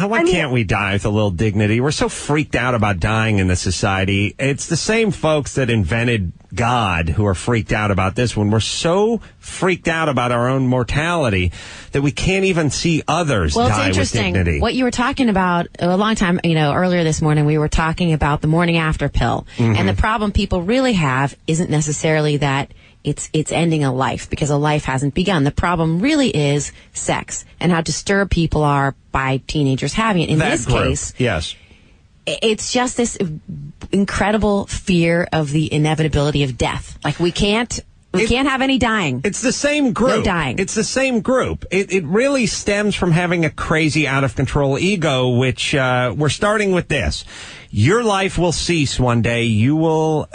Why can't we die with a little dignity? We're so freaked out about dying in this society. It's the same folks that invented God who are freaked out about this one. We're so freaked out about our own mortality that we can't even see others die with dignity. What you were talking about a long time, earlier this morning, we were talking about the morning after pill. Mm-hmm. And the problem people really have isn't necessarily that it's ending a life, because a life hasn't begun. The problem really is sex and how disturbed people are by teenagers having it. In this case, yes, it's just this incredible fear of the inevitability of death. Like we can't have any dying. It's the same group. No dying. It's the same group. It really stems from having a crazy, out-of-control ego, which we're starting with this. Your life will cease one day. You will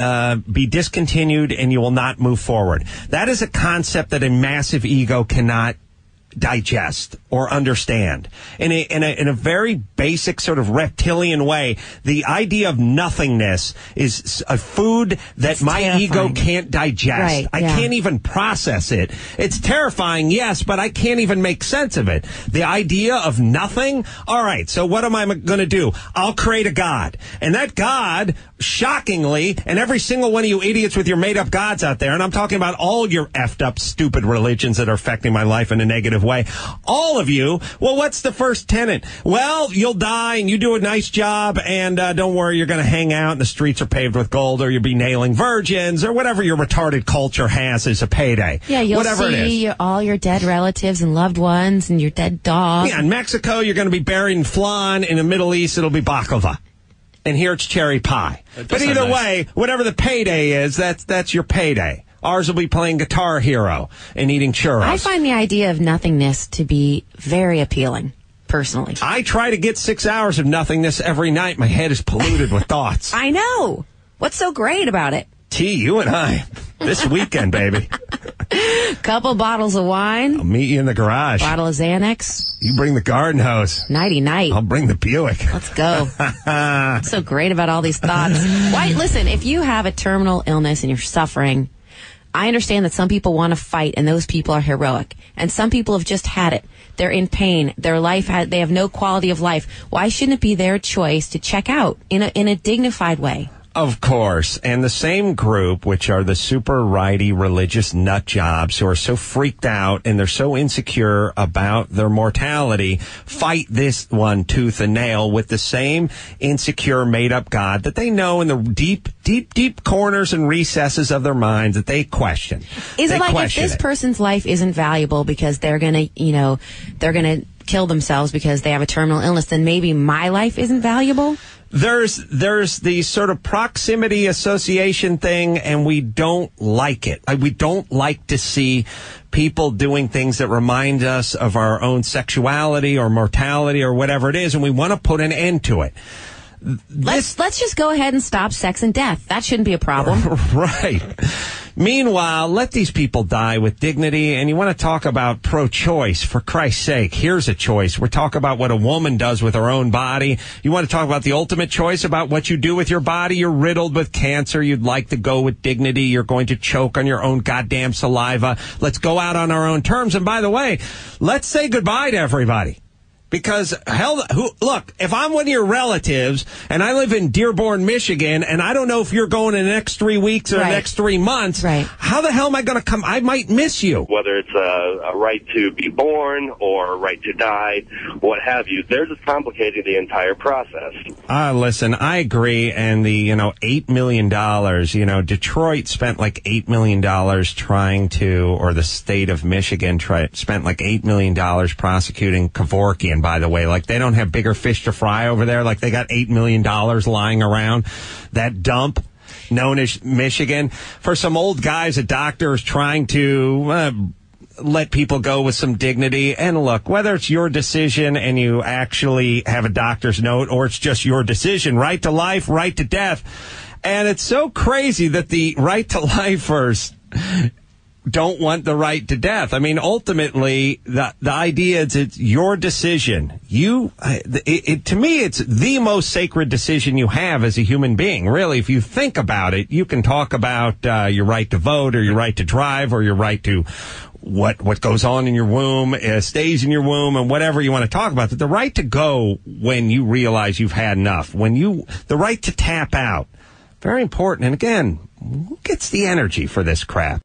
be discontinued, and you will not move forward. That is a concept that a massive ego cannot digest or understand. In a very basic sort of reptilian way, the idea of nothingness is a food that my terrifying. Ego can't digest. Right, I can't even process it. It's terrifying, yes, but I can't even make sense of it. The idea of nothing? All right, so what am I going to do? I'll create a God. And that God, shockingly, and every single one of you idiots with your made-up gods out there, and I'm talking about all your effed up, stupid religions that are affecting my life in a negative way, all of you, well, what's the first tenet? Well, you'll die and you do a nice job, and don't worry, you're going to hang out and the streets are paved with gold, or you'll be nailing virgins, or whatever your retarded culture has as a payday. Yeah, you'll whatever see all your dead relatives and loved ones and your dead dog. Yeah, in Mexico, you're going to be buried in flan. In the Middle East, it'll be baklava. And here it's cherry pie. But either way, whatever the payday is, that's your payday. Ours will be playing Guitar Hero and eating churros. I find the idea of nothingness to be very appealing, personally. I try to get 6 hours of nothingness every night. My head is polluted with thoughts. I know. What's so great about it? T, you and I. This weekend, baby. Couple bottles of wine. I'll meet you in the garage. Bottle of Xanax. You bring the garden hose. Nighty-night. I'll bring the Buick. Let's go. What's so great about all these thoughts? Listen, if you have a terminal illness and you're suffering, I understand that some people want to fight, and those people are heroic. And some people have just had it. They're in pain. They have no quality of life. Why shouldn't it be their choice to check out in a dignified way? Of course. And the same group, which are the super righty religious nut jobs who are so freaked out and they're so insecure about their mortality, fight this one tooth and nail with the same insecure made-up God that they know in the deep, deep, deep corners and recesses of their minds that they question. Is it like if this person's life isn't valuable because they're going to kill themselves because they have a terminal illness, then maybe my life isn't valuable? There's the sort of proximity association thing, and we don't like it. We don't like to see people doing things that remind us of our own sexuality or mortality or whatever it is, and we want to put an end to it. Let's just go ahead and stop sex and death. That shouldn't be a problem. Right. Meanwhile, let these people die with dignity. And you want to talk about pro-choice, for Christ's sake. Here's a choice. We're talking about what a woman does with her own body. You want to talk about the ultimate choice about what you do with your body? You're riddled with cancer. You'd like to go with dignity. You're going to choke on your own goddamn saliva. Let's go out on our own terms. And by the way, let's say goodbye to everybody. Because, look, if I'm one of your relatives and I live in Dearborn, Michigan, and I don't know if you're going in the next 3 weeks or the next 3 months, how the hell am I going to come? I might miss you. Whether it's a right to be born or a right to die, what have you, they're just complicating the entire process. Listen, I agree. And the, $8 million, Detroit spent like $8 million trying to, or the state of Michigan spent like $8 million prosecuting Kevorkian. By the way, like they don't have bigger fish to fry over there. Like they got $8 million lying around that dump known as Michigan for some old guys, a doctor is trying to let people go with some dignity. And look, whether it's your decision and you actually have a doctor's note or it's just your decision, right to life, right to death. And it's so crazy that the right to lifers don't want the right to death. I mean, ultimately, the idea is it's your decision. To me, it's the most sacred decision you have as a human being. Really, if you think about it, you can talk about your right to vote or your right to drive or your right to what goes on in your womb stays in your womb, and whatever you want to talk about. The right to go when you realize you've had enough. The right to tap out. Very important. And again, who gets the energy for this crap?